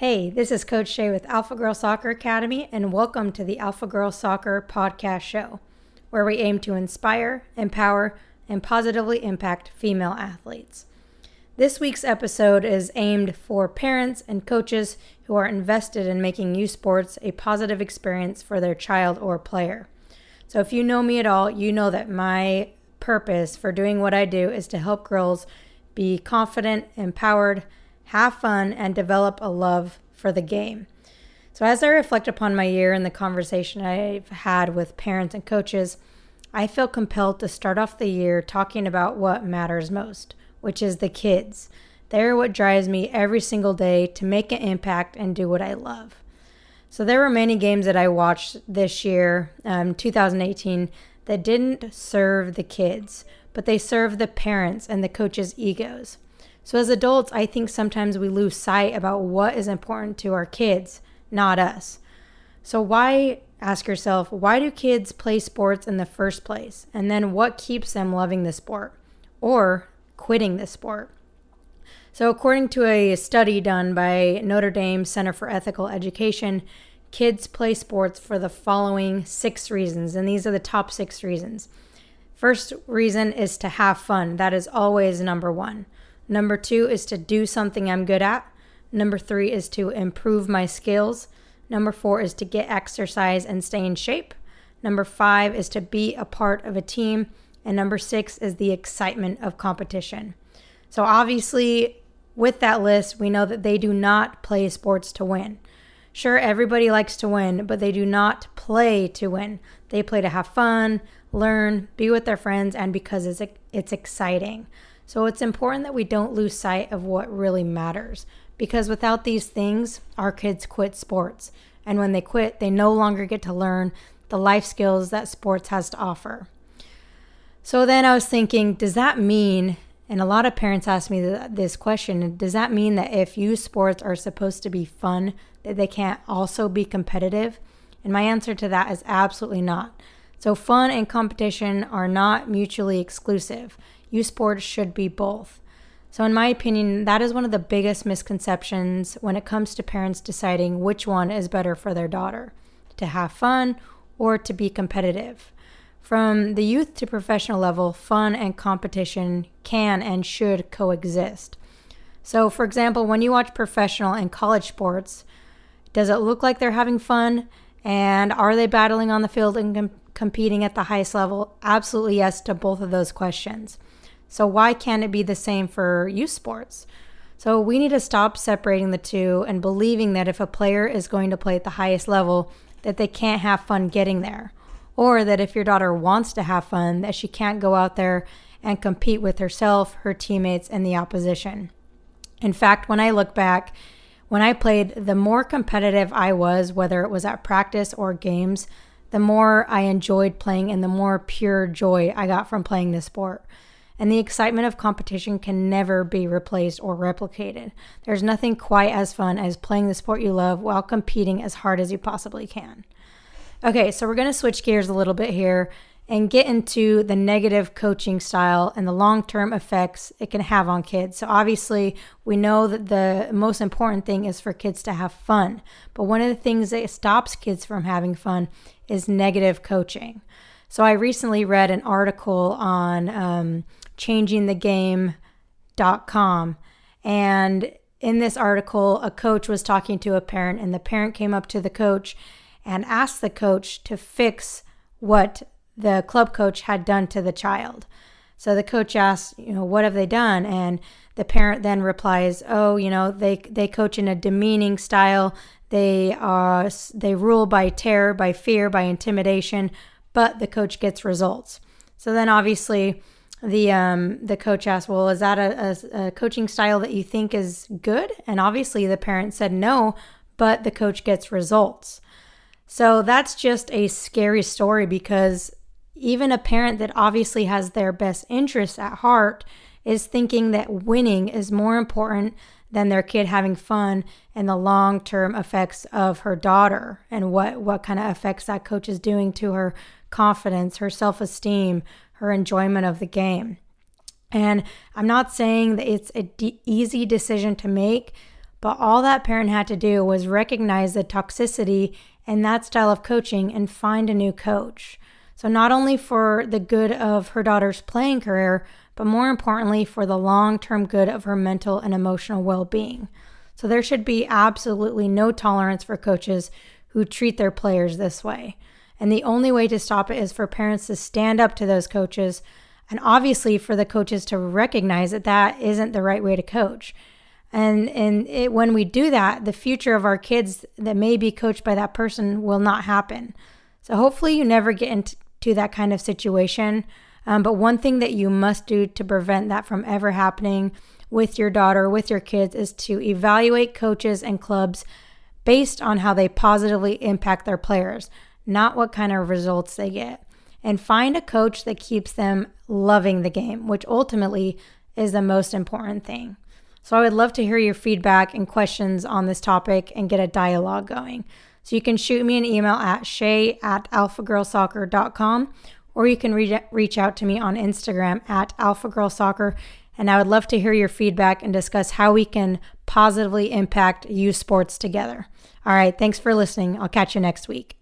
Hey, this is Coach Shay with Alpha Girl Soccer Academy, and welcome to the Alpha Girl Soccer Podcast Show, where we aim to inspire, empower, and positively impact female athletes. This week's episode is aimed for parents and coaches who are invested in making youth sports a positive experience for their child or player. So if you know me at all, you know that my purpose for doing what I do is to help girls be confident, empowered, have fun, and develop a love for the game. So as I reflect upon my year and the conversation I've had with parents and coaches, I feel compelled to start off the year talking about what matters most, which is the kids. They're what drives me every single day to make an impact and do what I love. So there were many games that I watched this year, 2018, that didn't serve the kids, but they served the parents and the coaches' egos. So as adults, I think sometimes we lose sight about what is important to our kids, not us. So ask yourself, why do kids play sports in the first place? And then what keeps them loving the sport or quitting the sport? So according to a study done by Notre Dame Center for Ethical Education, kids play sports for the following 6 reasons, and these are the top 6 reasons. First reason is to have fun. That is always number 1. Number 2 is to do something I'm good at. Number 3 is to improve my skills. Number 4 is to get exercise and stay in shape. Number 5 is to be a part of a team. And number 6 is the excitement of competition. So obviously, with that list, we know that they do not play sports to win. Sure, everybody likes to win, but they do not play to win. They play to have fun, learn, be with their friends, and because it's exciting. So it's important that we don't lose sight of what really matters, because without these things, our kids quit sports. And when they quit, they no longer get to learn the life skills that sports has to offer. So then I was thinking, does that mean, and a lot of parents ask me this question, does that mean that if youth sports are supposed to be fun, that they can't also be competitive? And my answer to that is absolutely not. So fun and competition are not mutually exclusive. Youth sports should be both. So in my opinion, that is one of the biggest misconceptions when it comes to parents deciding which one is better for their daughter, to have fun or to be competitive. From the youth to professional level, fun and competition can and should coexist. So for example, when you watch professional and college sports, does it look like they're having fun? And are they battling on the field and competing at the highest level? Absolutely yes to both of those questions. So why can't it be the same for youth sports? So we need to stop separating the two and believing that if a player is going to play at the highest level, that they can't have fun getting there. Or that if your daughter wants to have fun, that she can't go out there and compete with herself, her teammates, and the opposition. In fact, when I look back, when I played, the more competitive I was, whether it was at practice or games, the more I enjoyed playing and the more pure joy I got from playing this sport. And the excitement of competition can never be replaced or replicated. There's nothing quite as fun as playing the sport you love while competing as hard as you possibly can. Okay, so we're going to switch gears a little bit here and get into the negative coaching style and the long-term effects it can have on kids. So obviously, we know that the most important thing is for kids to have fun. But one of the things that stops kids from having fun is negative coaching. So I recently read an article on changingthegame.com. And in this article, a coach was talking to a parent, and the parent came up to the coach and asked the coach to fix what the club coach had done to the child. So the coach asked, what have they done? And the parent then replies, they coach in a demeaning style. They rule by terror, by fear, by intimidation, but the coach gets results. So then obviously the coach asked, well, is that a coaching style that you think is good? And obviously the parent said no, but the coach gets results. So that's just a scary story, because even a parent that obviously has their best interests at heart is thinking that winning is more important than their kid having fun and the long-term effects of her daughter and what kind of effects that coach is doing to her confidence, her self-esteem, her enjoyment of the game. And I'm not saying that it's an easy decision to make, But all that parent had to do was recognize the toxicity in that style of coaching and find a new coach. So not only for the good of her daughter's playing career, but more importantly for the long-term good of her mental and emotional well-being. So there should be absolutely no tolerance for coaches who treat their players this way. And the only way to stop it is for parents to stand up to those coaches, and obviously for the coaches to recognize that that isn't the right way to coach. And when we do that, the future of our kids that may be coached by that person will not happen. So hopefully you never get into that kind of situation. But one thing that you must do to prevent that from ever happening with your daughter, with your kids, is to evaluate coaches and clubs based on how they positively impact their players, not what kind of results they get. And find a coach that keeps them loving the game, which ultimately is the most important thing. So I would love to hear your feedback and questions on this topic and get a dialogue going. So you can shoot me an email at shay@alphagirlsoccer.com, or you can reach out to me on Instagram at alphagirlsoccer. And I would love to hear your feedback and discuss how we can positively impact youth sports together. All right, thanks for listening. I'll catch you next week.